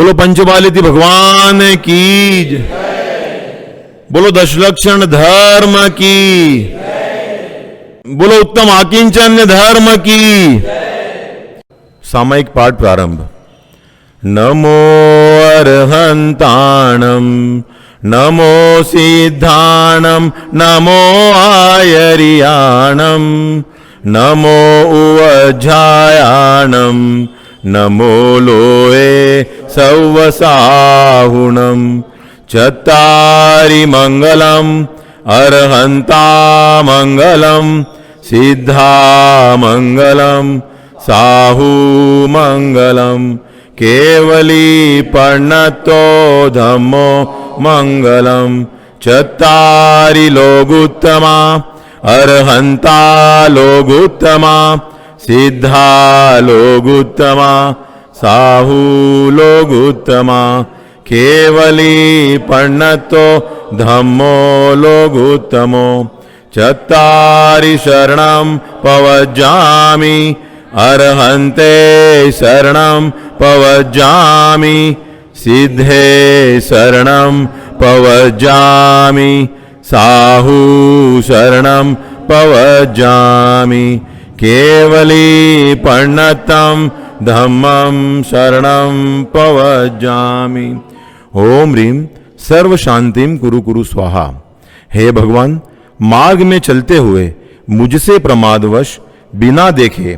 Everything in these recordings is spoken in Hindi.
बोलो पंचबालिति भगवान की जय। बोलो दशलक्षण धर्म की जय। बोलो उत्तम आकिंचन्य धर्म की जय। सामयिक पाठ प्रारंभ। नमो अर्हन्ताणं नमो सिद्धाणं नमो आयर्याणं नमो उवज्झायाणं नमो लोये सौवसाहुणं चत्तारि मंगलम् अर्हन्ता मंगलम् सिद्धा मंगलम् साहू मंगलम् केवली पर्णतो धम्मो मंगलम् चत्तारि लोगुत्तमा अर्हन्ता लोगुत्तमा सिद्धा लोगुत्तमा साहू लोगुत्तमा केवली पर्णतो धम्मो लोगुत्तमो चत्तारि शरणं पवज्जामि अर्हन्ते शरणं पवज्जामि सिद्धे शरणं पवज्जामि साहू शरणं पवज्जामि केवली पर्णतं धम्मं शरणं पवज्जामि। ओम ह्रीं सर्व शांतिम कुरु कुरु स्वाहा। हे भगवान, मार्ग में चलते हुए मुझसे प्रमादवश बिना देखे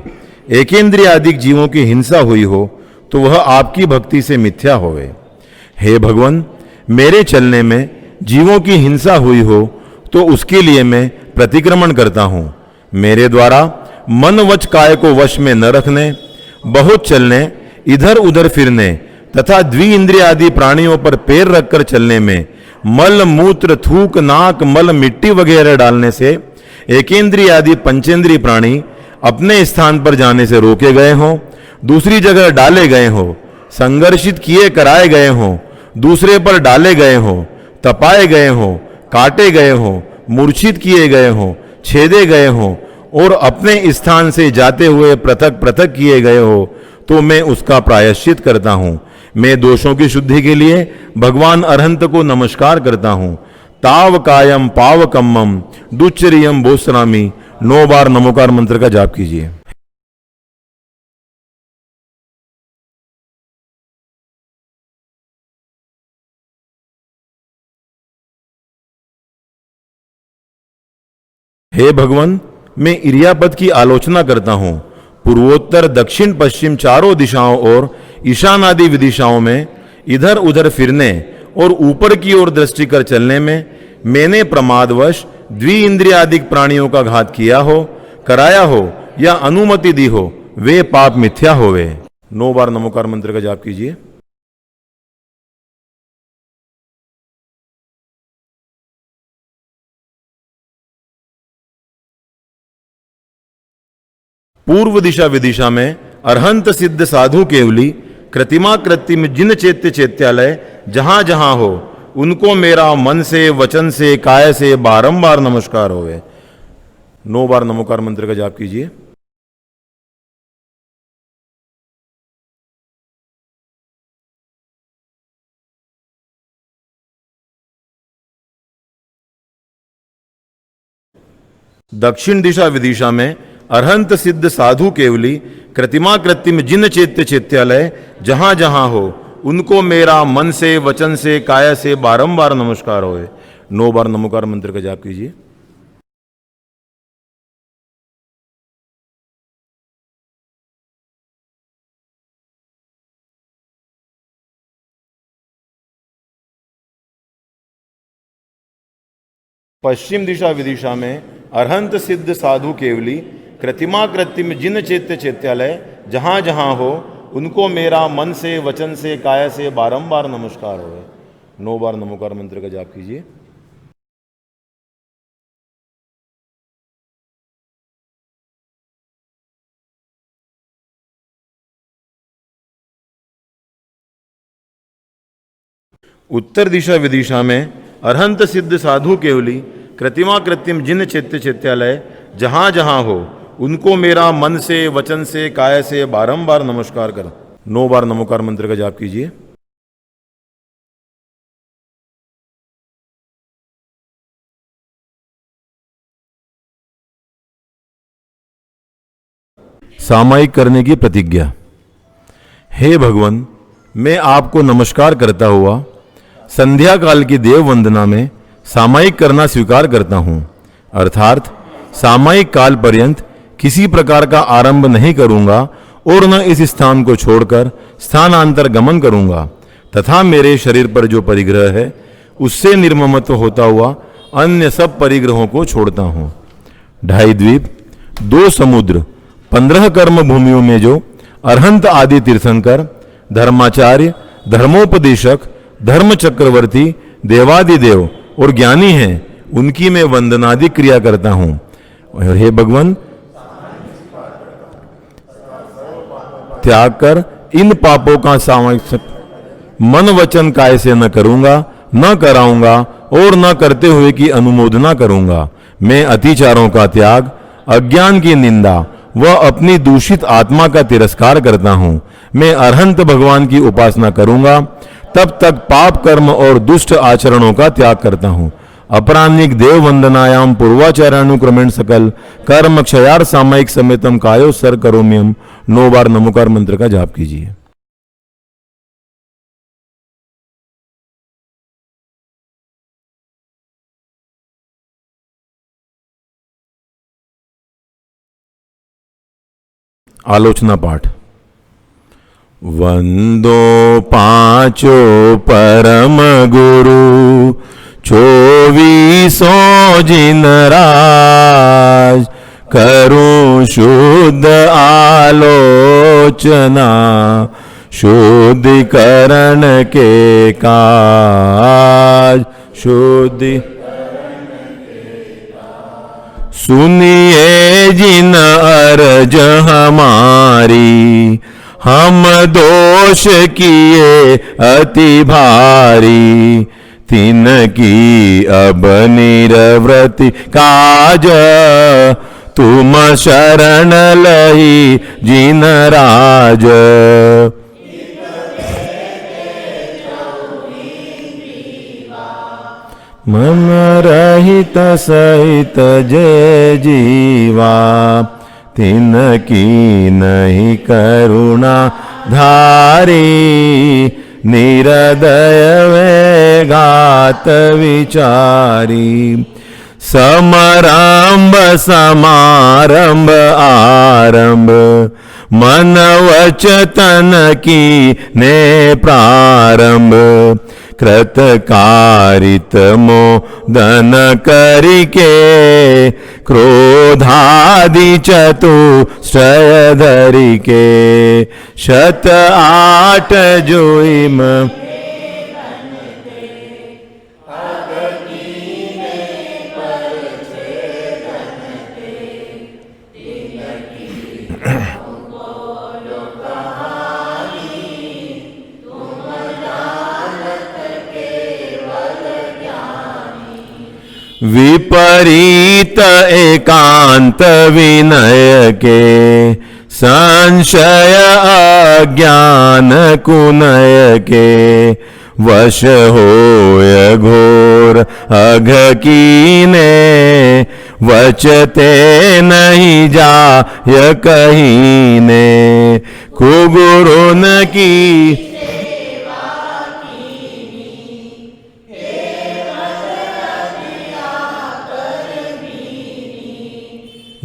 एकेंद्रियादिक जीवों की हिंसा हुई हो तो वह आपकी भक्ति से मिथ्या होवे। हे भगवान, मेरे चलने में जीवों की हिंसा हुई हो तो उसके लिए मैं प्रतिक्रमण करता हूँ। मेरे द्वारा मन वच काय को वश में न रखने, बहुत चलने, इधर उधर फिरने तथा द्विइंद्रिय आदि प्राणियों पर पैर रखकर चलने में मल मूत्र थूक नाक मल मिट्टी वगैरह डालने से एकेंद्रिय आदि पंचेंद्रिय प्राणी अपने स्थान पर जाने से रोके गए हों, दूसरी जगह डाले गए हों, संघर्षित किए कराए गए हों, दूसरे पर डाले गए हों, तपाए गए हों, काटे गए हों, मूर्छित किए गए हों, छेदे गए हों और अपने स्थान से जाते हुए पृथक पृथक किए गए हो तो मैं उसका प्रायश्चित करता हूँ। मैं दोषों की शुद्धि के लिए भगवान अरहंत को नमस्कार करता हूँ। ताव कायम पाव कम्मम दुच्चरियम बोसरामी। 9 बार नमोकार मंत्र का जाप कीजिए। हे भगवान, मैं इरियापद की आलोचना करता हूँ। पूर्वोत्तर दक्षिण पश्चिम चारों दिशाओं और ईशान आदि विदिशाओं में इधर उधर फिरने और ऊपर की ओर दृष्टि कर चलने में मैंने प्रमादवश द्विइंद्रियादिक प्राणियों का घात किया हो, कराया हो या अनुमति दी हो, वे पाप मिथ्या होवे। 9 बार नमोकार मंत्र का जाप कीजिए। पूर्व दिशा विदिशा में अरहंत सिद्ध साधु केवली कृतिमा कृत्रिम जिन चैत्य चैत्यालय जहां जहां हो उनको मेरा मन से वचन से काय से बारंबार नमस्कार होवे। 9 बार नमोकार मंत्र का जाप कीजिए। दक्षिण दिशा विदिशा में अरहंत सिद्ध साधु केवली कृतिमा कृत्रिम जिन चैत्य चैत्यालय जहां जहां हो उनको मेरा मन से वचन से काय से बारंबार नमस्कार होए। 9 बार नमोकार मंत्र का जाप कीजिए। पश्चिम दिशा विदिशा में अरहंत सिद्ध साधु केवली कृतिमा कृत्रिम जिन चैत्य चैत्यालय जहां जहां हो उनको मेरा मन से वचन से काय से बारंबार नमस्कार होवे। 9 बार नमोकार मंत्र का जाप कीजिए। उत्तर दिशा विदिशा में अरहंत सिद्ध साधु केवली कृतिमा कृत्रिम जिन चैत्य चैत्यालय जहां जहां हो उनको मेरा मन से वचन से काय से बारंबार नमस्कार कर। 9 बार नमोकार मंत्र का जाप कीजिए। सामायिक करने की प्रतिज्ञा। हे भगवान, मैं आपको नमस्कार करता हुआ संध्या काल की देव वंदना में सामायिक करना स्वीकार करता हूँ, अर्थात सामायिक काल पर्यंत किसी प्रकार का आरंभ नहीं करूँगा और न इस स्थान को छोड़कर स्थानांतर गमन करूँगा तथा मेरे शरीर पर जो परिग्रह है उससे निर्ममत्व होता हुआ अन्य सब परिग्रहों को छोड़ता हूँ। 2.5 द्वीप, 2 समुद्र, 15 कर्म भूमियों में जो अरहंत आदि तीर्थंकर, धर्माचार्य, धर्मोपदेशक, धर्म चक्रवर्ती, देवादिदेव और ज्ञानी हैं, उनकी मैं वंदनादि क्रिया करता हूँ। और हे भगवान, त्याग कर इन पापों का सामायिक मन वचन काय से न करूंगा, न कराऊंगा और न करते हुए की अनुमोदना करूंगा। मैं अतिचारों का त्याग, अज्ञान की निंदा व अपनी दूषित आत्मा का तिरस्कार करता हूं। मैं अरहंत भगवान की उपासना करूंगा, तब तक पाप कर्म और दुष्ट आचरणों का त्याग करता हूं। अपराह्निक देव वंदनायाम पूर्वाचार्यानुक्रमेण सकल कर्म क्षयार सामायिक समेतम कायो सर करोम्यम 9 बार नमोकार मंत्र का जाप कीजिए। आलोचना पाठ। वंदो पांचो परम गुरु, 24 जिन राज, करूं शुद्ध आलोचना, शुद्धिकरण के काज, शुद्धि सुनिए जिन अर्ज हमारी, हम दोष किए अति भारी, तिनकी अब निरवृत्ति काज, तुम शरण लही जिन राज। मन रहित सहित जय जीवा, तिनकी नहीं करुणा धारी, निरदय वे घात विचारी। समरंभ समारंभ आरंभ, मन वचन की ने प्रारंभ, कृतकारित मोदन करिके, क्रोधादि चतुष्टय धरिके, 108 जोइम विपरीत एकांत विनय के, संशय अज्ञान कुनय के, वश होय घोर अघ कीने, वचते नहीं जाय कहीने, कुगुरुन की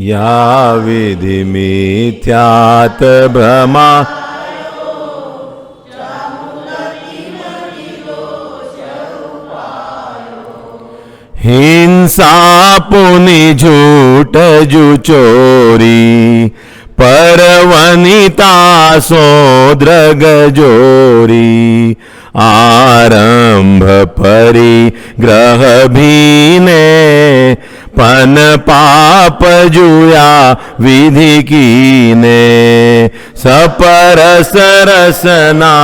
या विधि मिथ्यात भ्रमा, हिंसा पुनि झूठ जु चोरी, परवनिता सो द्रग जोरी, आरंभ परिग्रह भीने, पन पाप जुया विधि कीने, सपरस रसना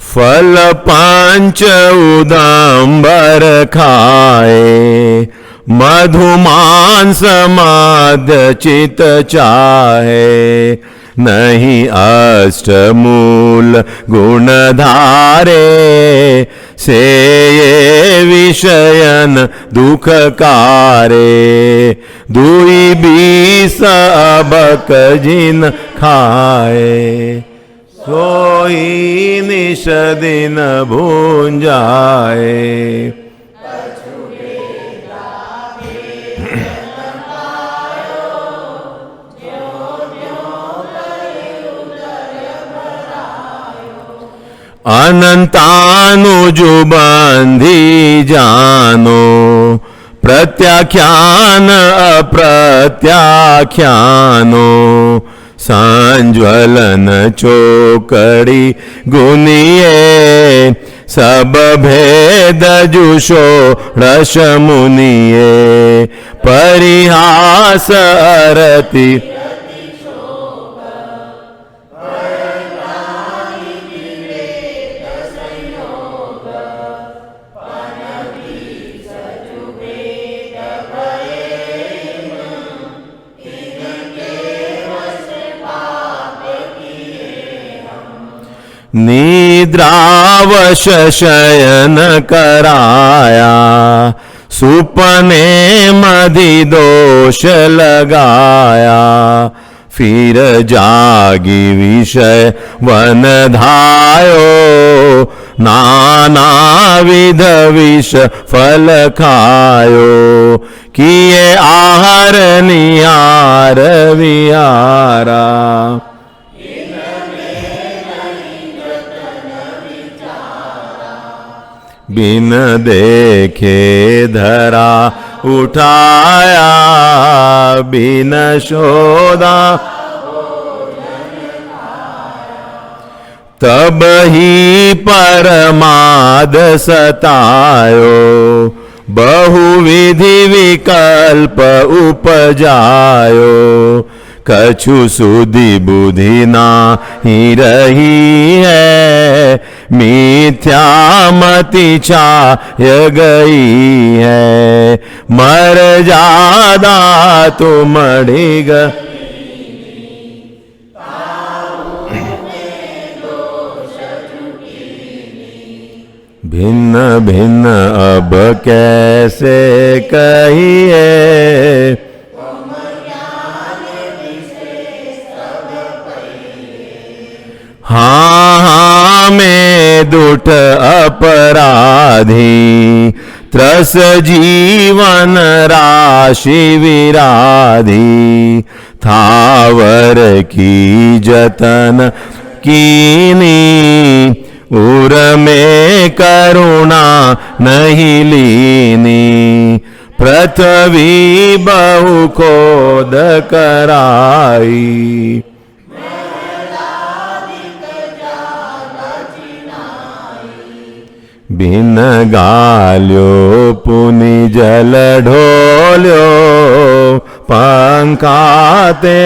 फल पांच उदंबर खाए, मधुमांस माद्य चित चाहे, नहीं अष्टमूल गुणधारे, से ये विषयन दुखकारे, दुई बीस अबक जिन खाए, सोई निश दिन भूंजाए। अनंतानुजु बंधी जानो, प्रत्याख्यान अप्रत्याख्यानो, संज्वलन चोकड़ी गुनिये, सब भेद जुषो रस मुनिये, परिहास अरति निद्रावश शयन कराया, सुपने मधि दोष लगाया, फिर जागी विषय वन धायो, नाना विध विष फल खायो, किए आहार निहार विहारा। बिन देखे धरा उठाया, बिन शोधा तब ही परमाद सतायो, बहुविधि विकल्प उपजायो, कछु सुधि बुद्धि नाही रही है, मिथ्या मति छाय गई है, मर जादा तुम ढिग भिन्न भिन्न अब कैसे कहिए, हाँ हाँ मैं दुष्ट अपराधी, त्रस जीवन राशि विराधी, थावर की जतन कीनी, उर में करुणा नहीं लीनी, पृथ्वी बहु खोद कराई, बिन गाल्यो पुनि जल ढोल्यो, पंखाते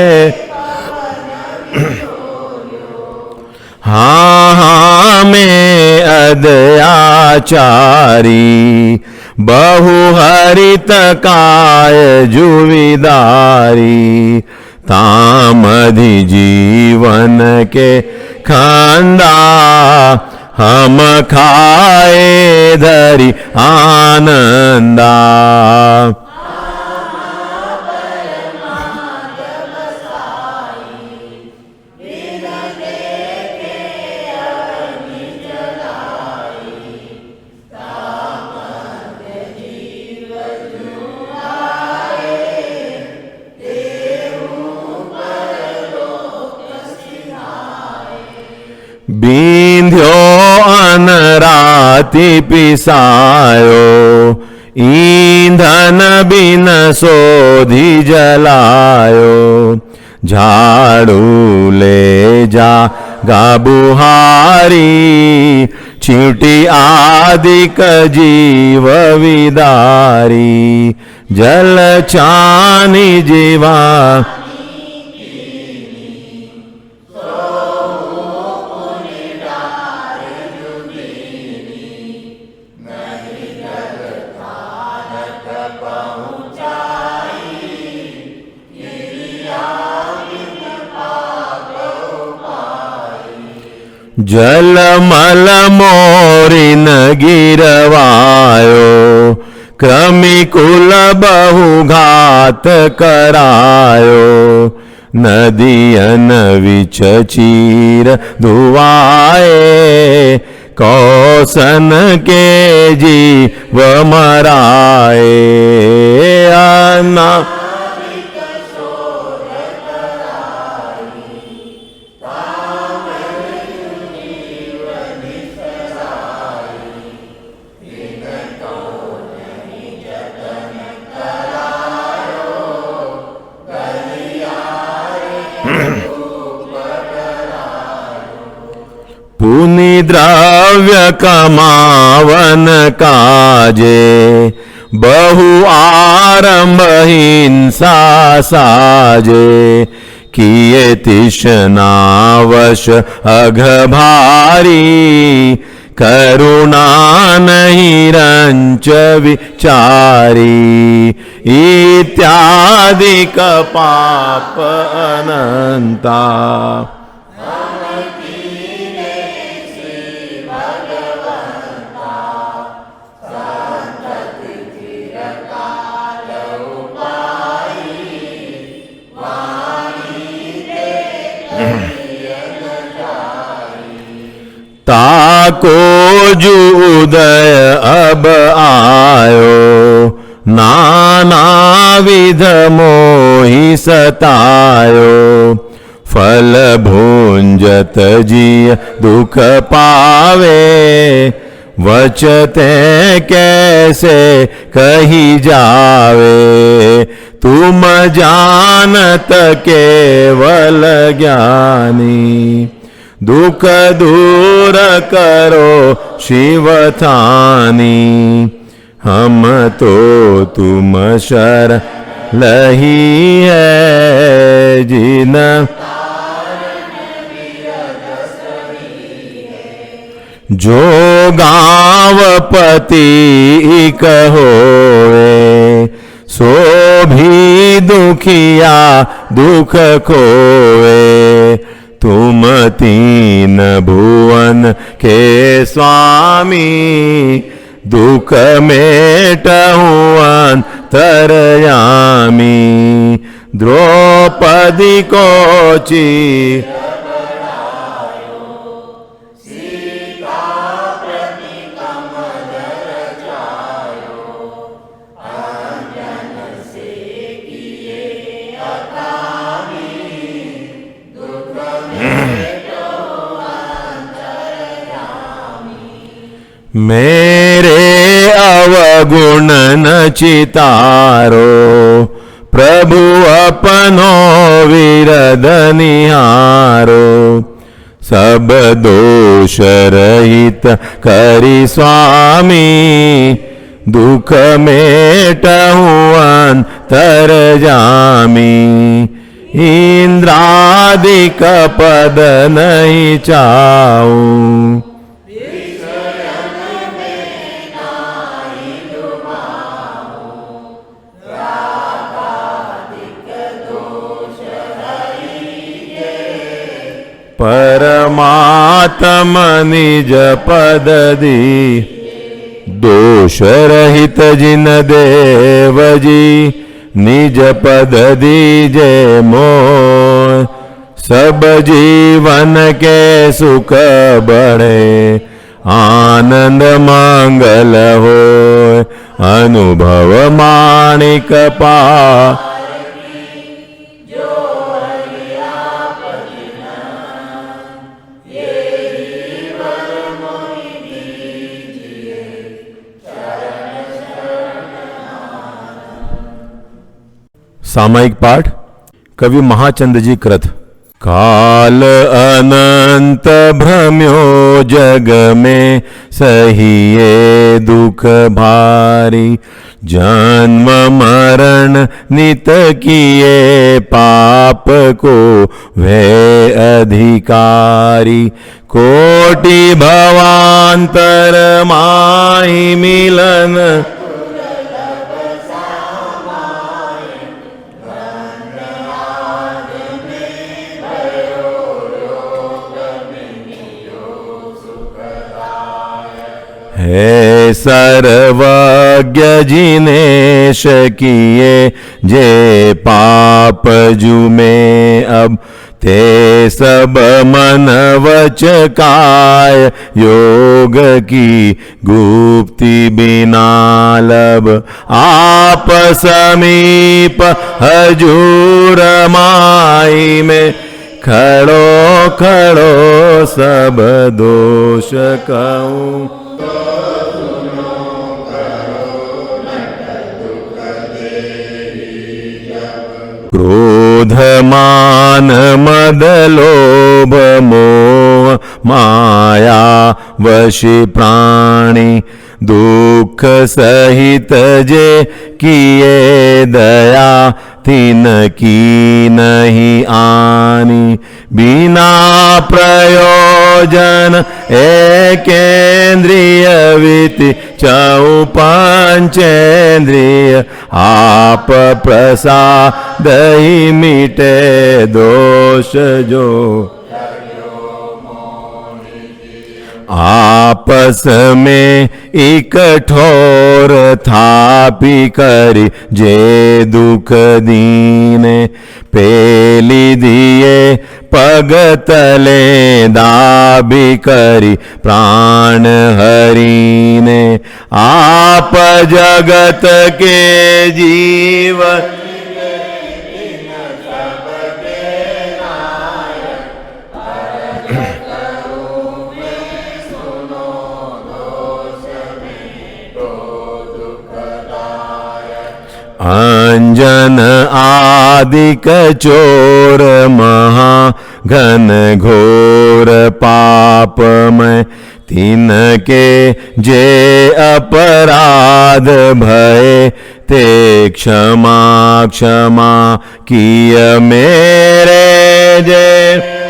हाँ हाँ मैं अदयाचारी, बहु हरित काय जुविदारी, तामधि जीवन के खंदा, हम खाए धरि आनंदा। बींध्यो अनराति पिसायो, ईंधन बिन सोधी जलायो, झाड़ू ले जा गाबुहारी, चींटी आदिक जीव विदारी, जल चानी जीवा नहीं जग थानक पहुँच जलमल मोरिन गिरवायो, क्रमिकुल बहुघात करायो। नदियन विच चीर धुआए, कौसन के जीव मराए। पुनि द्रव्य कमावन काजे, बहु आरंभ हिंसा साजे। किए तिष्णावश अघ भारी, करुणा नहीं रंच विचारी। इत्यादि का पाप अनंता। ताको जो उदय अब आयो, नाना विध मोहि सतायो। फल भुंजत जिय दुख पावे, वचते कैसे कही जावे। तुम जानत केवल ज्ञानी, दुख दूर करो शिव थानी। हम तो तुम शर लही है, जिन जो गाँवपति कहोए। सो भी दुखिया दुख खोए, तुम तीन भुवन के स्वामी। दुख मेटहु अंतरयामी, द्रौपदी को चीर मेरे अवगुण न चितारो, प्रभु अपनो विरद निहारो। सब दोष रहित करी स्वामी, दुख मेटहु अंतरजामी। इंद्रादिक पद नहीं चाहूं, परमात्म निज पद दी। दोष रहित जिन देव जी, निज पद दीजे मोह। सब जीवन के सुख बढ़े, आनंद मंगल हो। अनुभव माणिक पा सामायिक पाठ कवि महाचंद जी कृत। काल अनंत भ्रम्यो जग में, सहिए दुख भारी। जन्म मरण नित किए, पाप को वे अधिकारी। कोटि भवांतर माहि मिलन, है सर्वज्ञ जिनेश किए जे पाप जू में अब ते सब मन वच काय योग की गुप्ति बिना लब आप समीप हजूर माई में खड़ो खड़ो सब दोष कहूँ क्रोध मान मद लोभ मोह माया वशी प्राणी दुख सहित जे किए दया तिन की नहीं आनी बिना प्रयोजन एकेन्द्रिय विति चौ पंचेन्द्रिय आप प्रसाद ही मिटे दोष जो आपस में इकठोर थापी करी जे दुख दीने पेली दिए पग तले दाबी करी प्राण हरीने आप जगत के जीव अंजन आदिक चोर महा घन घोर पापमय तिनके जे अपराध भय ते क्षमा क्षमा किय मेरे जे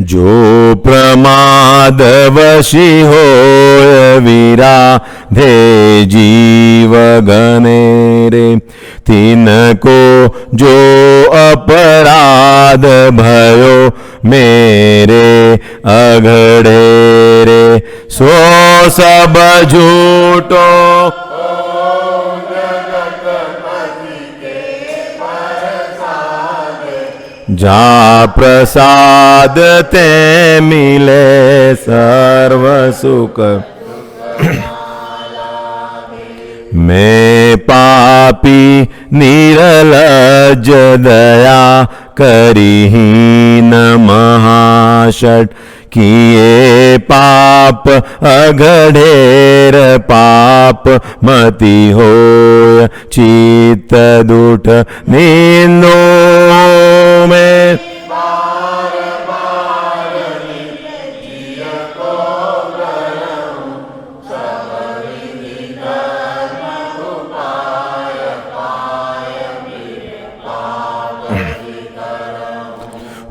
जो प्रमाद वशी होय विराधे जीव गणे रे तिनको जो अपराध भयो मेरे अघड़े रे सो सब झूठो जा प्रसाद ते मिले सर्व सुख मैं पापी निरलज दया करिहीन महाषट किए पाप अघड़ेर पाप मति होय चित्त दुठ निंदो में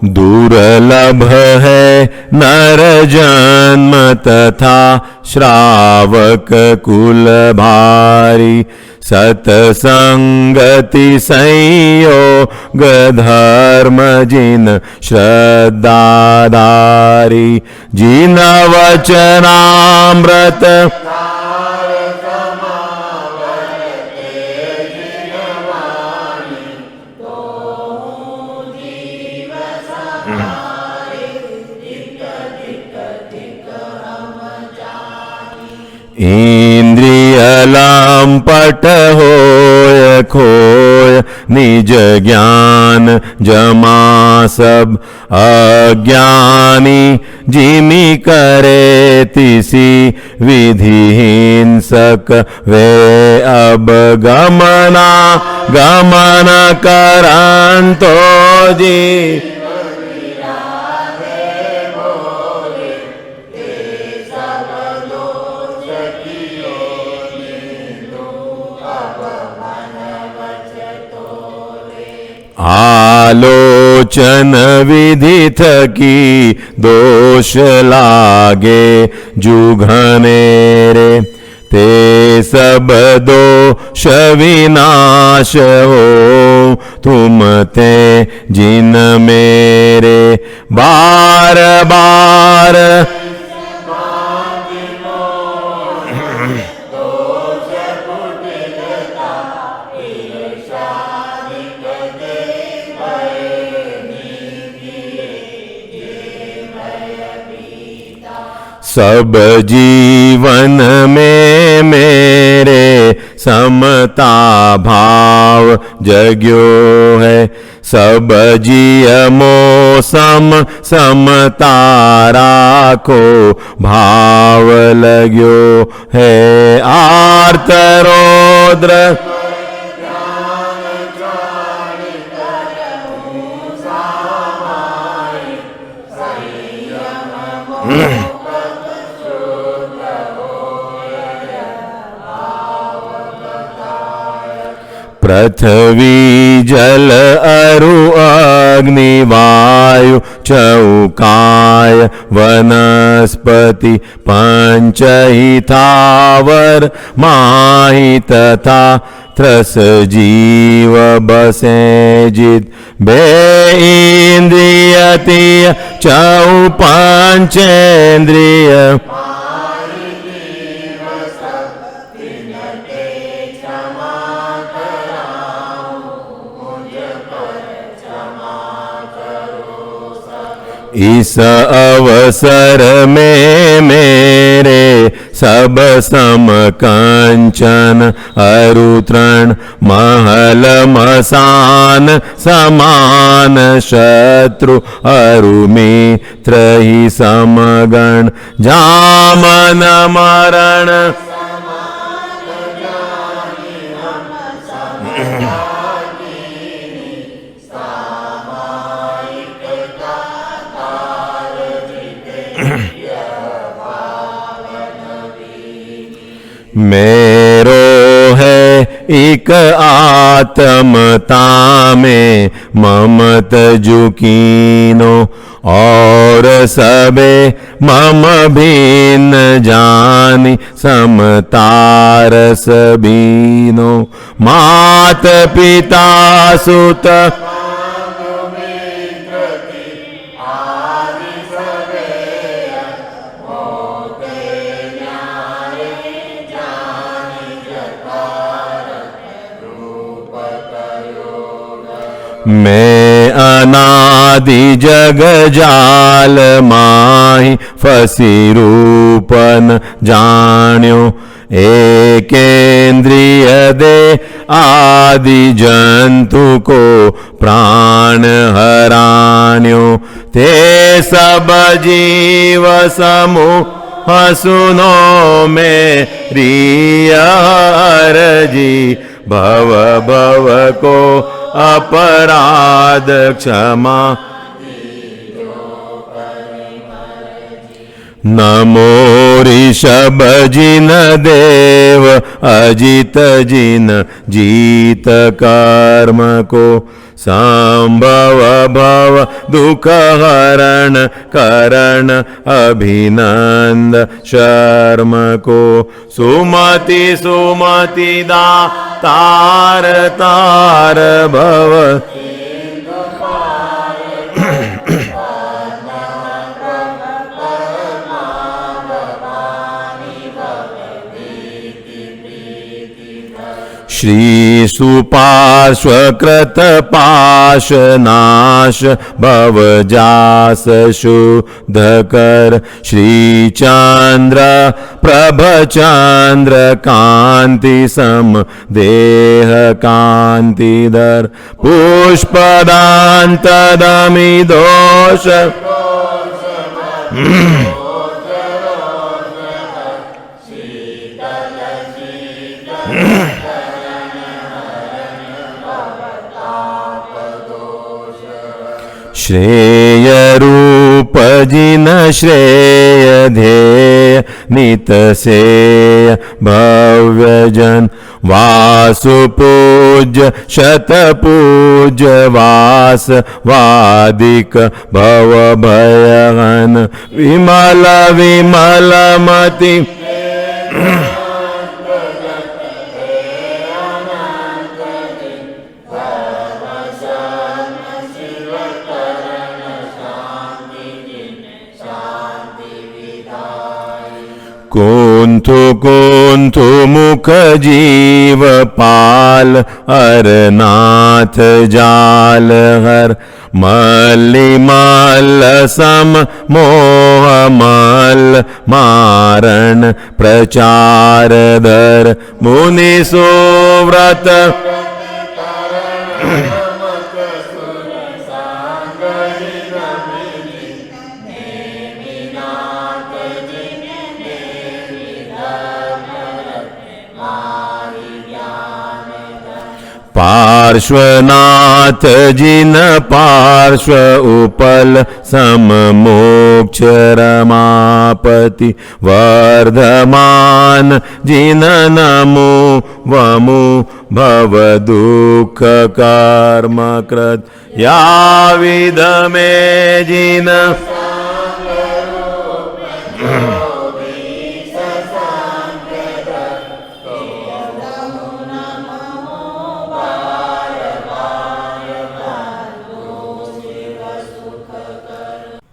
दुर्लभ है नर जन्म तथा श्रावक कुल भारी सतसंगति संयोग धर्म जिन श्रद्धाधारी जिन वचनामृत इंद्रिय लंपट होय खोय निज ज्ञान जमा सब अज्ञानी जिमी करे तिसी विधि हिंसक वे अब गमन करंतो जी आलोचन लोचन विधि थकी दोष लागे जुघने रे ते सब दोष विनाश हो तुम ते जिन मेरे बार बार सब जीवन में मेरे समता भाव जग्यो है सब जियमो समता राखो भाव लाग्यो है आर्त रौद्र पृथ्वी जल अरु अग्नि वायु चौकाय वनस्पति पंचहितावर माहि तथा त्रस जीव बसे जित बे इंद्रियतीय चौ पंचेन्द्रिय इस अवसर में मेरे सब सम कंचन अरुतृण महल मसान समान शत्रु अरुमित्र ही समगण जामन मरण मेरो है एक आत्मता में ममत जुकीनो और सबे मम भिन्न जानी समतार सबीनो मात पिता सुत मैं अनादि जग जाल माहि फसी रूपन जान्यो एकेन्द्रिय दे आदि जंतु को प्राण हरान्यो ते सब जीव समूह सुनो मेरी अर्जी भव भव को अपराध क्षमा नमो ऋषभ जिन देव अजित जिन जीत कर्म को संभव भव दुख हरण करण अभिनंद शर्म को सुमति सुमति दा तार तार भव श्री सुपार्श्वकृत पाश नाश भव जास शुद्ध कर श्री चंद्र प्रभ चंद्र कांति सम देह कांति दर पुष्पदांत दमि दोष श्रेय रूप उपजिन श्रेय ध्येय नितसेय भव्यजन वासुपूज्य शतपूज्य वास वादिक भवभयहन विमल विमलमति कुंथु कुंथु मुख जीव पाल अरनाथ जाल हर मल्लिमल सम मोह मल मारण प्रचार धर मुनि सुव्रत पार्श्वनाथ जिन पार्श्व उपल सममोक्ष रमापति वर्धमान जिन नमो वमु भव दुख कर्म कृत या विध में जिन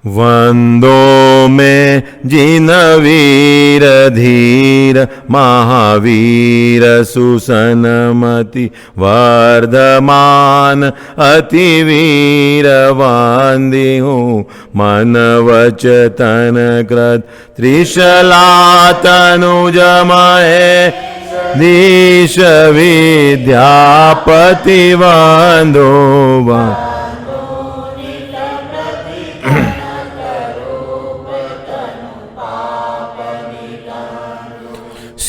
वंदो में जिन वीर धीर महावीर सुसनमति वर्धमान अति वीर वंदी हूँ मन वच तन कृत त्रिशला तनुजमहे दीश विद्यापति वंदो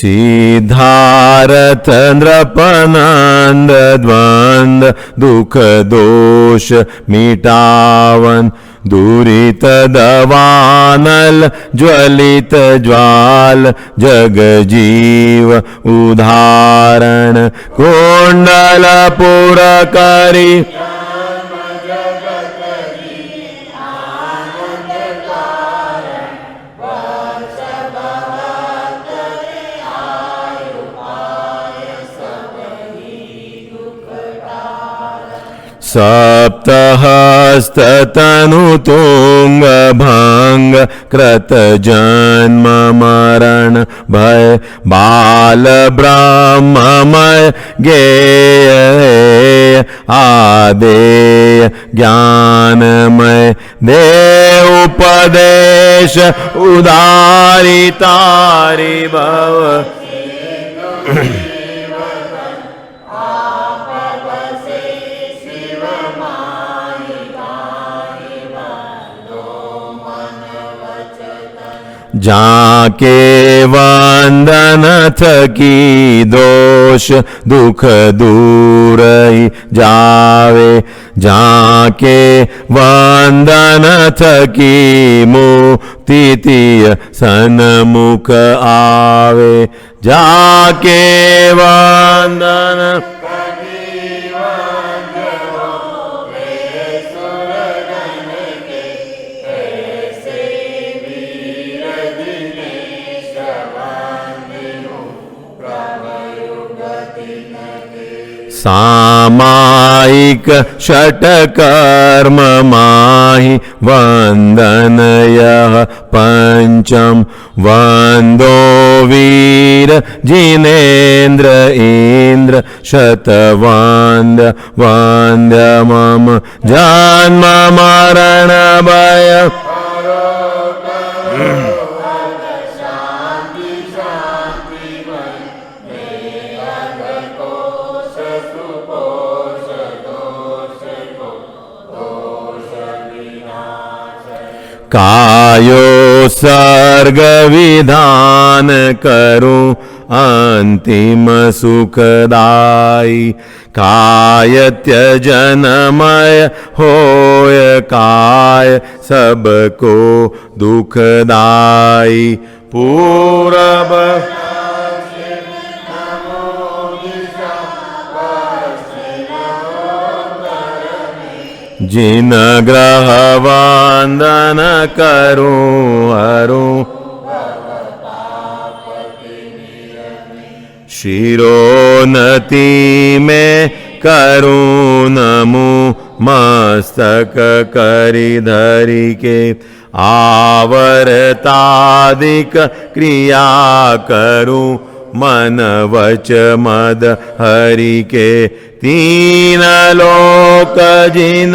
सिद्धार्थ नृपनंद द्वंद दुख दोष मिटावन दुरित दवानल ज्वलित ज्वाल जग जीव उदाहरण कुंडल पुर करी सप्तहस्त तनु तुंग भंग कृत जन्म मरण भय बाल ब्रह्ममय गेय आदेय ज्ञानमय दे उपदेश उदारी तारी भव जाके वंदन थकी दोष दुख दूर जावे जाके वंदन थकी मुक्ति तीय सन्मुख आवे जाके वंदन सामायिक षटकर्म माहि वंदन यह पंचम वंदो वीर जिनेन्द्र इंद्र शतवंद्य वंद्य मम जन्म मरण भय कायो सर्ग विधान करूं अंतिम सुखदाई। काय त्यजनमय होय काय सबको दुखदाई। पूरब जिन ग्रह वंदन करूं हरूं। शिरोन्नति में करूं नमो मस्तक करि धरि के। आवर्तादिक क्रिया करूं मन वच मद हरि के। तीन लोक जिन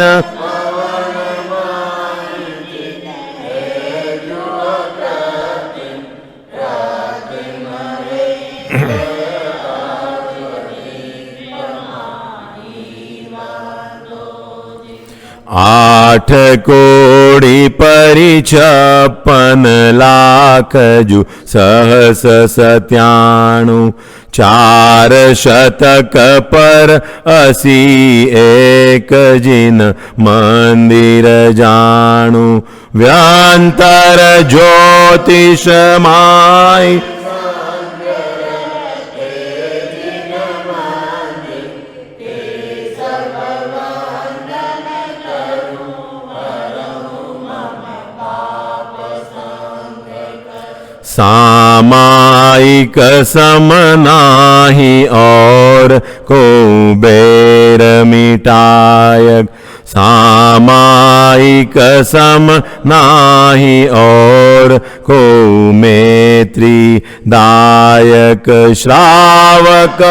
आठ कोड़ी परिछप्पन लाख जु सहस सत्याणु। चार शतक पर 80 एक जिन मंदिर जाणु। व्यांतर ज्योतिष माई सामायिक सम नाही और को बेर मिटायक। सामायिक सम नाही और को मैत्री दायक। श्रावक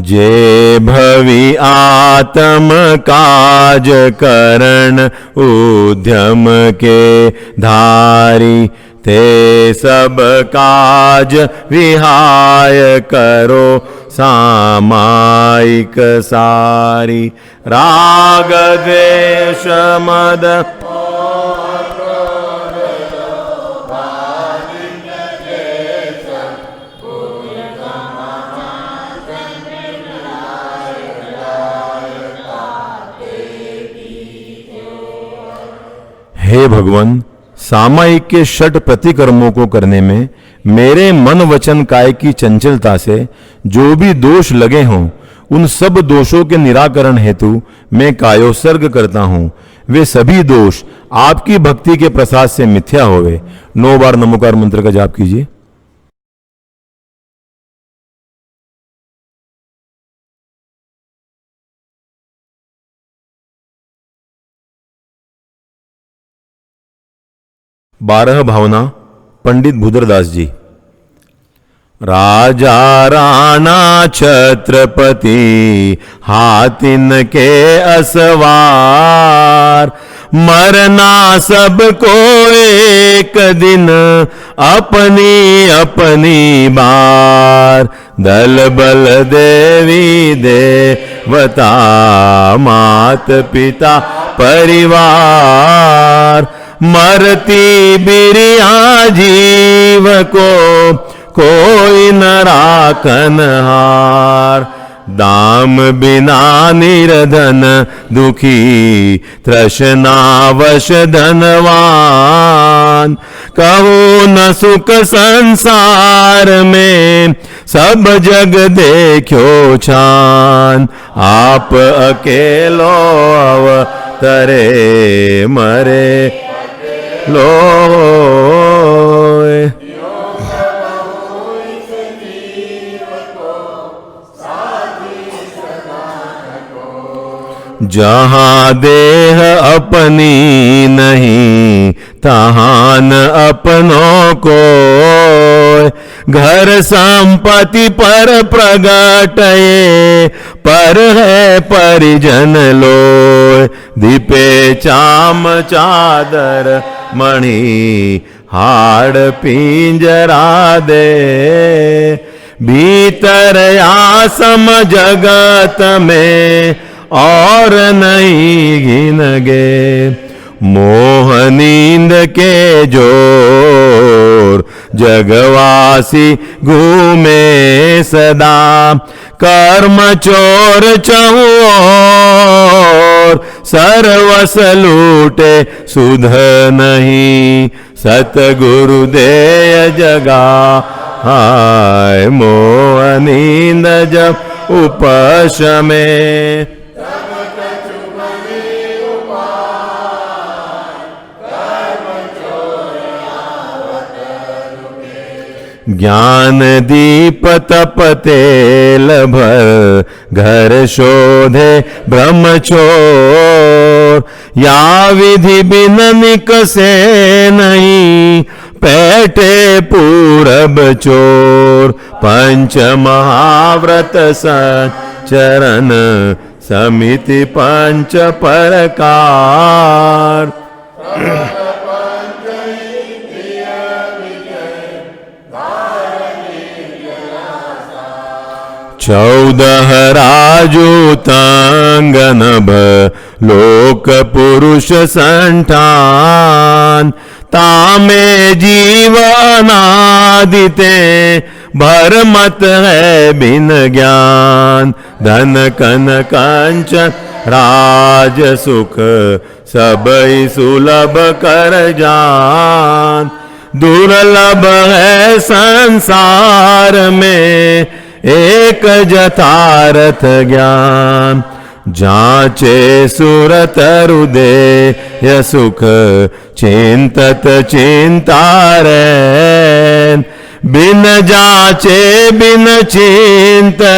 जे भवि आत्म काज करण उद्यम के धारी। ते सब काज विहाय करो सामायिक सारी। राग द्वेष मद हे भगवान, सामायिक के षट प्रतिकर्मों को करने में मेरे मन वचन काय की चंचलता से जो भी दोष लगे हों, उन सब दोषों के निराकरण हेतु मैं कायोत्सर्ग करता हूं। वे सभी दोष आपकी भक्ति के प्रसाद से मिथ्या होवे। 9 बार नमोकार मंत्र का जाप कीजिए। बारह भावना पंडित भूदरदास जी। राजा राणा छत्रपति हाथिन के असवार। मरना सबको एक दिन अपनी अपनी बार। दल बल देवी देवता मात पिता परिवार। मरती बिरिया जीव को कोई न राखन हार। दाम बिना निर्धन दुखी तृष्णावश धनवान। कहो न सुख संसार में सब जग देखो छान। आप अकेलो अवतरे मरे लोय। जहाँ देह अपनी नहीं तहान अपनों को। घर संपत्ति पर प्रगटये पर है परिजन लोय। दीपे चाम चादर मणि हाड़ पिंजरा दे। भीतर आसम जगत में और नहीं गिनगे। मोह नींद के जोर जगवासी घूमे सदा। कर्म चोर चहुओर सर्वस लूटे सुध नहीं। सतगुरु देय जगा हाय। मोह नींद जब उपशमे। ज्ञान दीप तप तेल भर घर शोधे ब्रह्मचोर। या विधि बिन निकसे नहीं पैठे पूरब चोर। पंच महाव्रत संचरण समिति पंच प्रकार। चौदह राजूतांगनभ लोक पुरुष संठान। तामे जीवनादिते भरमत है बिन ज्ञान। धन कन कंचन राज सुख सबई सुलभ कर जान। दुर्लभ है संसार में एक जथारथ ज्ञान। जाचे सुरत हृदय सुख चिंतत चिंतारैन। बिन जाचे बिन चिंते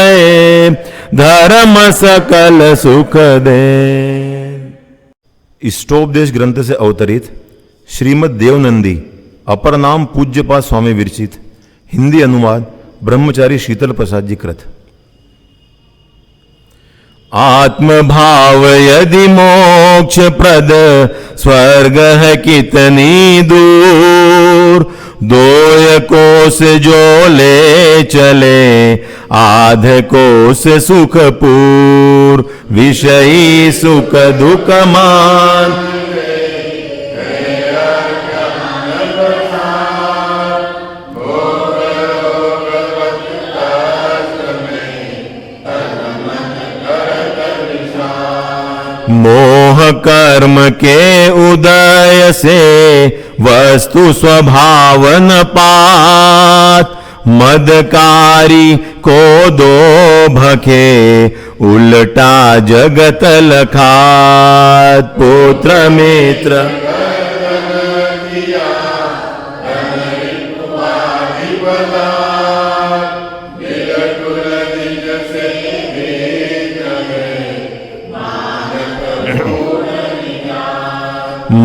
धर्म सकल सुख दे। इष्टोपदेश ग्रंथ से अवतरित श्रीमद् देवनंदी अपर नाम पूज्यपाद स्वामी विरचित। हिंदी अनुवाद ब्रह्मचारी शीतल प्रसाद जी कृत। आत्म भाव यदि मोक्ष प्रद स्वर्ग है कितनी दूर। दोय कोस जो ले चले आध कोस सुखपूर। विषयी सुख दुख मान मोह कर्म के उदय से वस्तु स्वभाव न पात। मदकारी को दो भखे उल्टा जगत लखात। पुत्र मित्र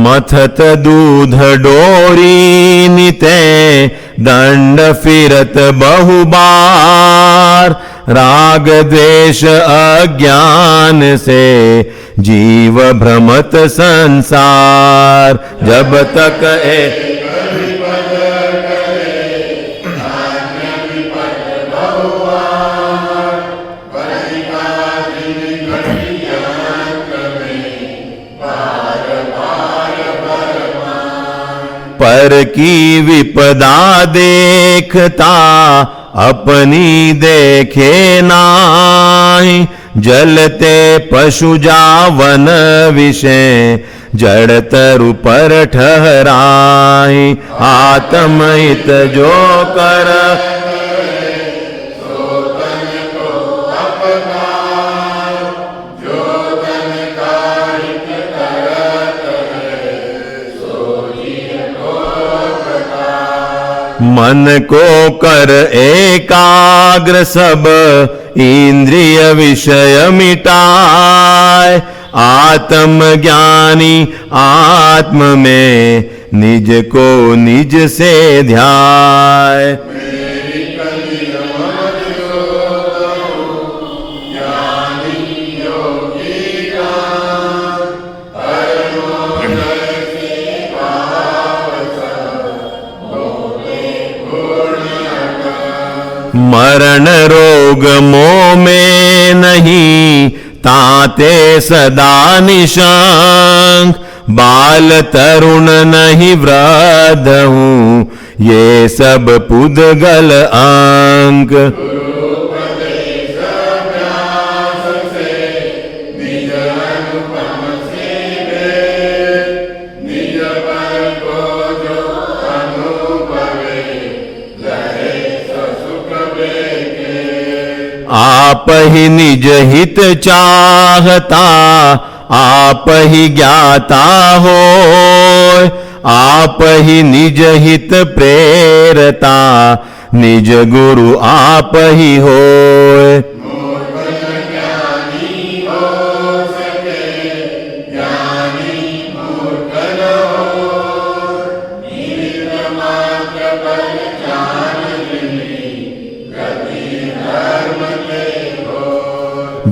मथत दूध डोरी निते दंड फिरत बहुबार। राग द्वेष अज्ञान से जीव भ्रमत संसार। जब तक पर की विपदा देखता अपनी देखे नाहि। जलते पशु जावन विषय जड़ तरु पर ठहराई। आत्महित जो कर मन को कर एकाग्र सब इंद्रिय विषय मिटाए। आत्म ज्ञानी आत्म में निज को निज से ध्याय। मरण रोग मोह में नहीं, ताते सदा निशंक। बाल तरुण नहीं वृद्ध हूँ, ये सब पुद्गल अंक। आप ही निज हित चाहता, आप ही ज्ञाता हो। आप ही निज हित प्रेरता, निज गुरु आप ही होय।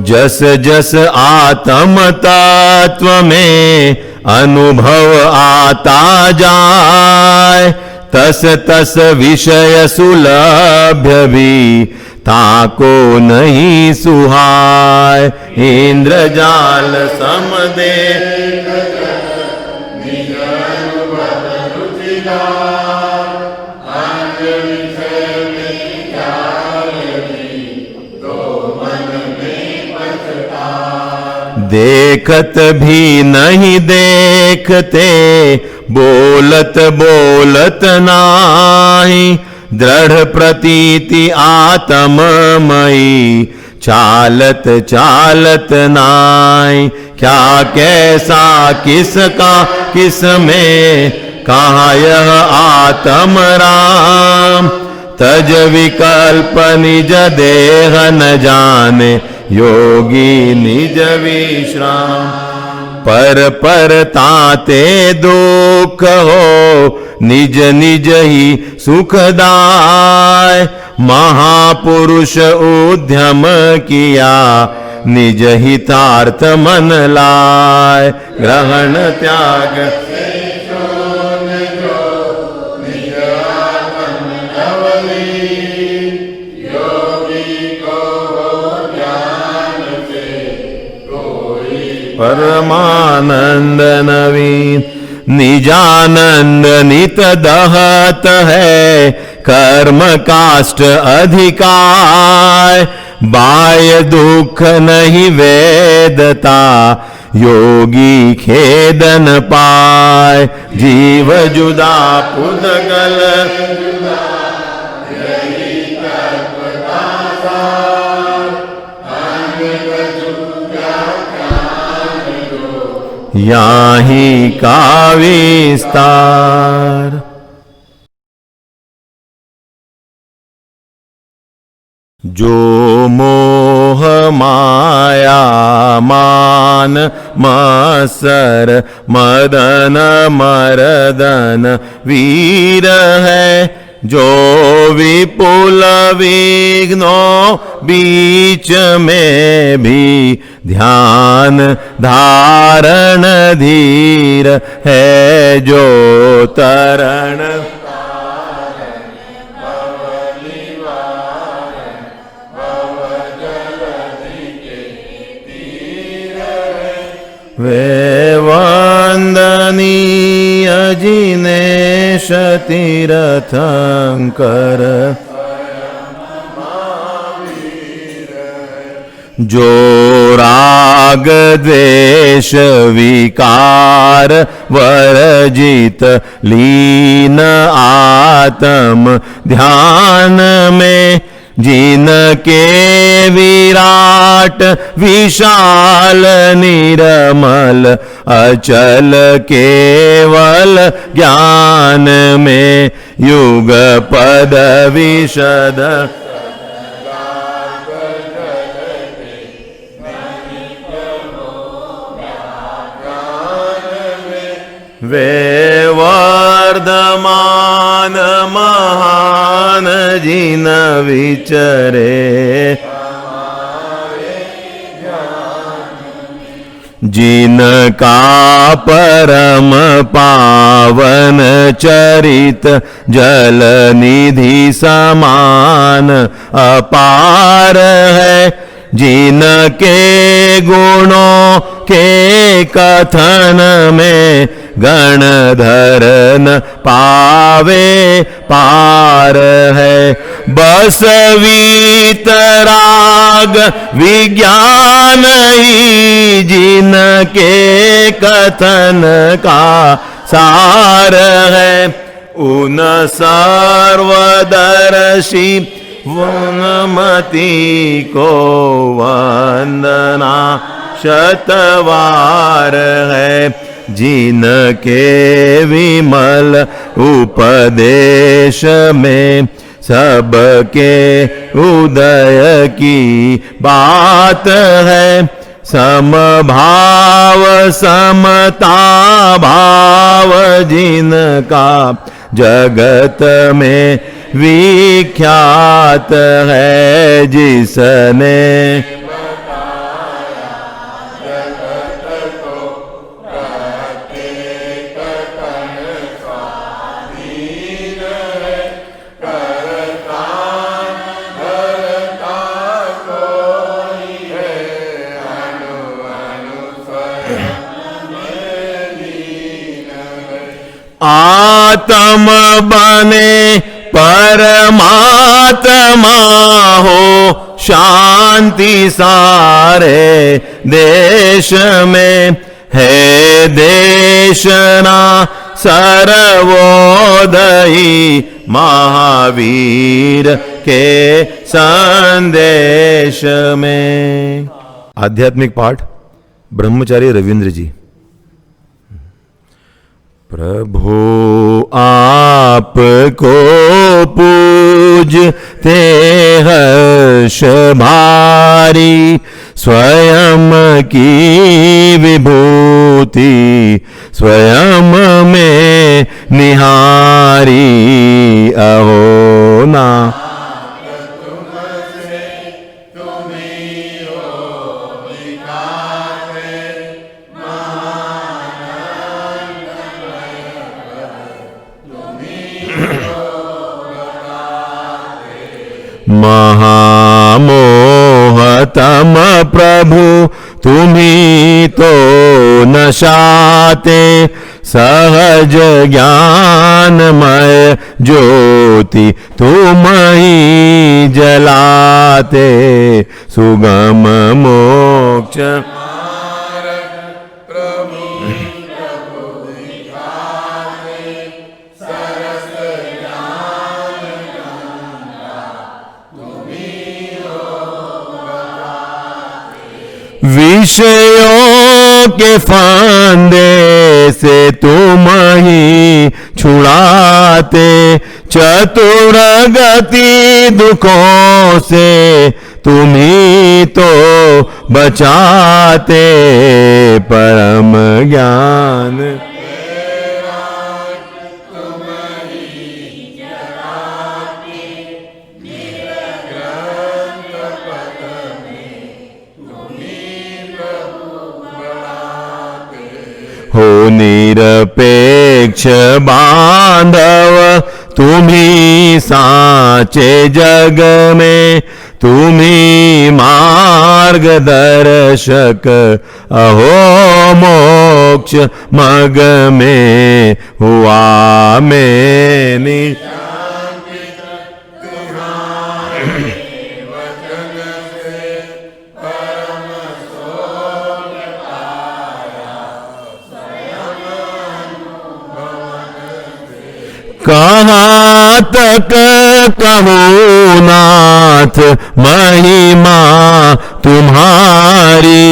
जस जस आत्म तत्व में अनुभव आता जाए, तस तस विषय सुलभ्य भी ताको नहीं सुहाय। इंद्रजाल समदे देखत भी नहीं देखते, बोलत बोलत नाही। दृढ़ प्रतीति आत्ममयी, चालत चालत नाई। क्या कैसा किसका किस में, कहाँ यह आत्म राम। तज विकल्प निज देह न जाने, योगी निज विश्राम। पर ताते दुख हो, निज निज ही सुखदाय। महापुरुष उद्यम किया, निज हितार्थ मन लाय। ग्रहण त्याग परमानंद नवीन। निजानंद नित दहत है, कर्म काष्ठ अधिकार। बाह्य दुख नहीं वेदता, योगी खेदन पाय। जीव जुदा पुद्गल याही का विस्तार। जो मोह माया मान मत्सर मदन मरदन वीर है। जो विपुल विघ्नों बीच में भी ध्यान धारण धीर है। जो तरण वे वंदनीय जिनेश तीर्थंकर। जो राग द्वेष विकार वर्जित लीन आत्म ध्यान में। जिनके विराट विशाल निर्मल अचल केवल ज्ञान में। युग पद विशद वे वर्धमान महान जिन विचरे। जिनका परम पावन चरित जल निधि समान अपार है, जिनके गुणों के कथन में गणधर न पावे पार है। बस वीतराग विज्ञान ही जिनके कथन का सार है, उन सर्वदर्शी उन्मति को वंदना शतवार है, जिनके विमल उपदेश में सबके उदय की बात है। समभाव समता भाव जिनका जगत में विख्यात है, जिसने आत्म बने परमात्मा हो, शांति सारे देश में है। देशना सर्वोदयी महावीर के संदेश में। आध्यात्मिक पाठ ब्रह्मचारी रविंद्र जी। प्रभु आपको पूजते हर्ष भारी, स्वयं की विभूति स्वयं में निहारी। अहो ना महामोहतम प्रभु तुम्ही तो नशाते, सहज ज्ञानमय ज्योति तुम ही जलाते। सुगम मोक्ष विषयों के फंदे से तुम ही छुड़ाते, चतुर गति दुखों से तुम ही तो बचाते। परम ज्ञान हो, निरपेक्ष बांधव तुम्ही साचे जग में, तुम्ही मार्गदर्शक अहो मोक्ष मग में हुआ मैंने। कहाँ तक कहूँ नाथ महिमा तुम्हारी,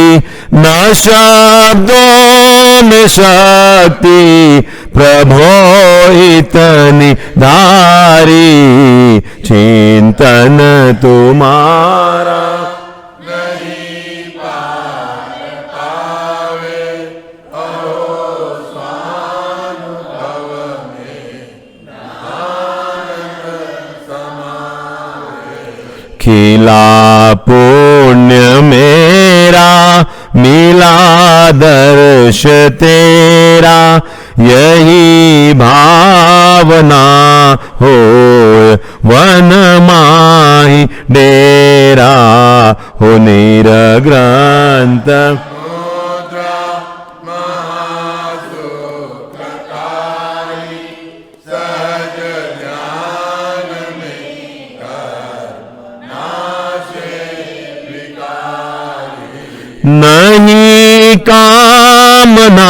न शब्दों में शक्ति प्रभो इतनी धारी। चिंतन तुम्हारा खिला पुण्य मेरा मिला दर्श तेरा यही भावना हो, वन माही डेरा हो निरग्रंथ। नहीं कामना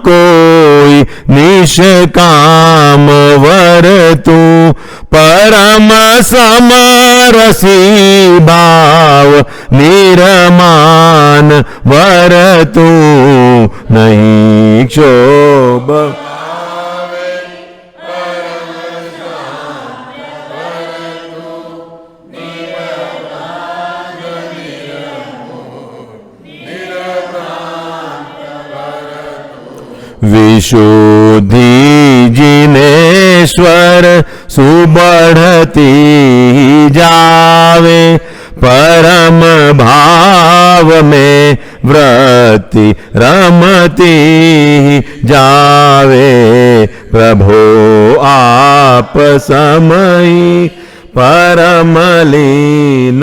कोई निष्काम वर तू, परम समरसी भाव निरमान वर तू, नहीं क्षोभ विशुद्धि जिनेश्वर सुबढ़ती जावे, परम भाव में वृत्ति रमती जावे, प्रभो आप समयी परम लीन।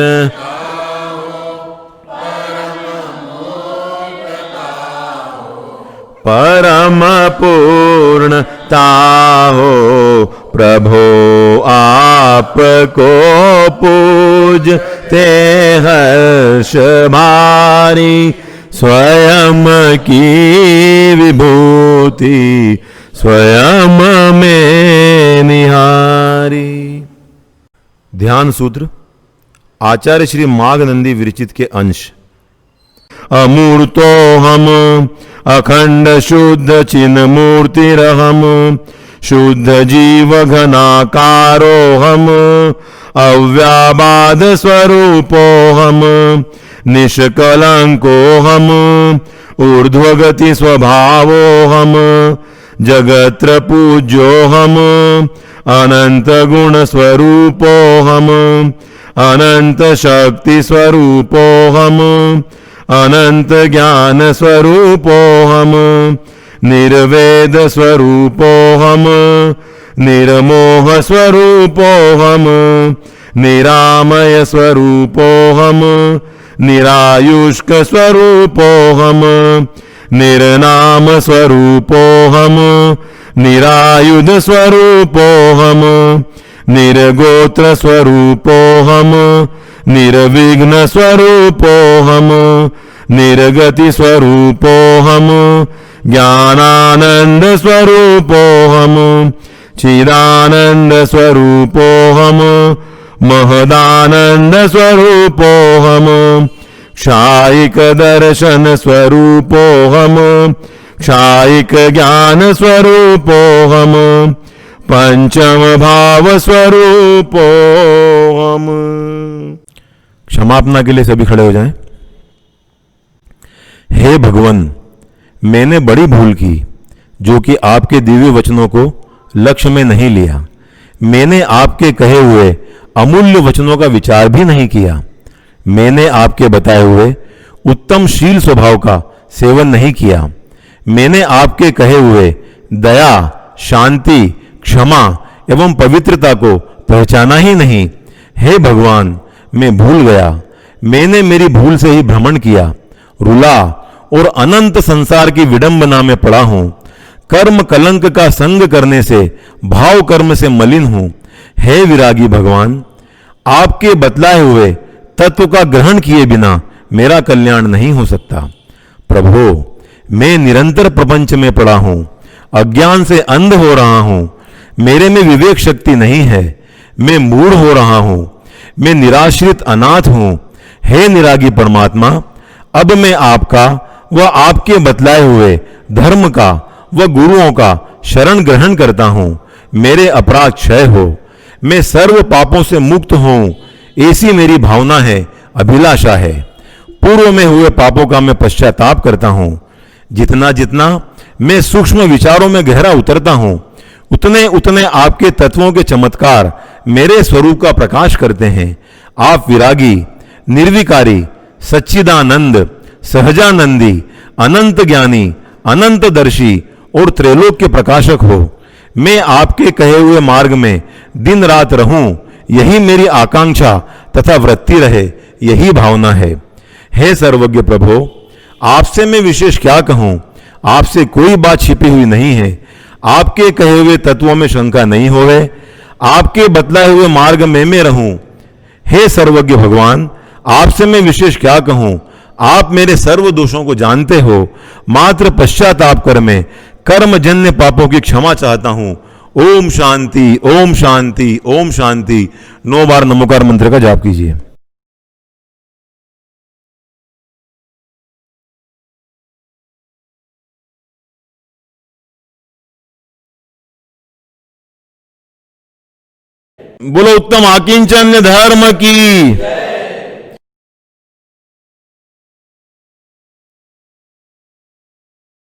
परम पूर्णता हो, प्रभो आपको पूजते हर्ष भारी, स्वयं की विभूति स्वयं में निहारी। ध्यान सूत्र आचार्य श्री माघनंदी विरचित के अंश। अमूर्तो हम अखंड शुद्ध चिन्ह मूर्तिरहम, शुद्ध जीव घनाकारो हम, अव्याबाद स्वरूपो हम, निष्कलंको हम, ऊर्ध्वगति स्वभावो हम, जगत्र पूज्यो हम, अनंत गुण स्वरूपो हम, अनंत शक्ति स्वरूपो हम, अनंत ज्ञान स्वरूपो हम, निर्वेद स्वरूपो हम, निर्मोह स्वरूपो हम, निरामय स्वरूपो हम, निरायुष्क स्वरूपो हम, निर्नाम स्वरूपो हम, निरायुध स्वरूपो हम, निर्गोत्र स्वरूपो हम, निर्विघ्न स्वरूपो हम, निर्गति स्वरूपो हम, ज्ञानानंद स्वरूपो हम, चिदानंद स्वरूपो हम, महदानंद स्वरूपो हम, क्षायिक दर्शन स्वरूपो हम, क्षायिक ज्ञान स्वरूपो हम, पंचम भाव स्वरूपो हम। क्षमापना के लिए सभी खड़े हो जाएं। हे भगवान, मैंने बड़ी भूल की जो कि आपके दिव्य वचनों को लक्ष्य में नहीं लिया। मैंने आपके कहे हुए अमूल्य वचनों का विचार भी नहीं किया। मैंने आपके बताए हुए उत्तम शील स्वभाव का सेवन नहीं किया। मैंने आपके कहे हुए दया, शांति, क्षमा एवं पवित्रता को पहचाना ही नहीं। हे भगवान, मैं भूल गया। मैंने मेरी भूल से ही भ्रमण किया, रुला और अनंत संसार की विडंबना में पड़ा हूं। कर्म कलंक का संग करने से भाव कर्म से मलिन हूं। हे विरागी भगवान, आपके बतलाए हुए तत्व का ग्रहण किए बिना मेरा कल्याण नहीं हो सकता। प्रभो, मैं निरंतर प्रपंच में पड़ा हूं, अज्ञान से अंध हो रहा हूं। मेरे में विवेक शक्ति नहीं है। मैं मूढ़ हो रहा हूं। मैं निराश्रित अनाथ हूं। हे निरागी परमात्मा, अब मैं आपका व आपके बतलाए हुए धर्म का व गुरुओं का शरण ग्रहण करता हूं। मेरे अपराध क्षय हो, मैं सर्व पापों से मुक्त हूं, ऐसी मेरी भावना है, अभिलाषा है। पूर्व में हुए पापों का मैं पश्चाताप करता हूं। जितना जितना मैं सूक्ष्म विचारों में गहरा उतरता हूं, उतने उतने आपके तत्वों के चमत्कार मेरे स्वरूप का प्रकाश करते हैं। आप विरागी, निर्विकारी, सच्चिदानंद, सहजानंदी, अनंत ज्ञानी, अनंत दर्शी और त्रैलोक्य प्रकाशक हो। मैं आपके कहे हुए मार्ग में दिन रात रहूं, यही मेरी आकांक्षा तथा वृत्ति रहे, यही भावना है। हे सर्वज्ञ प्रभो, आपसे मैं विशेष क्या कहूं? आपसे कोई बात छिपी हुई नहीं है। आपके कहे हुए तत्वों में शंका नहीं होवे। आपके बतलाए हुए मार्ग में मैं रहूं। हे सर्वज्ञ भगवान, आपसे मैं विशेष क्या कहूं? आप मेरे सर्व दोषों को जानते हो। मात्र पश्चाताप कर मैं कर्मजन्य पापों की क्षमा चाहता हूं। ओम शांति, ओम शांति, ओम शांति। 9 बार नमोकार मंत्र का जाप कीजिए। बोलो उत्तम आकिंचन धर्म की।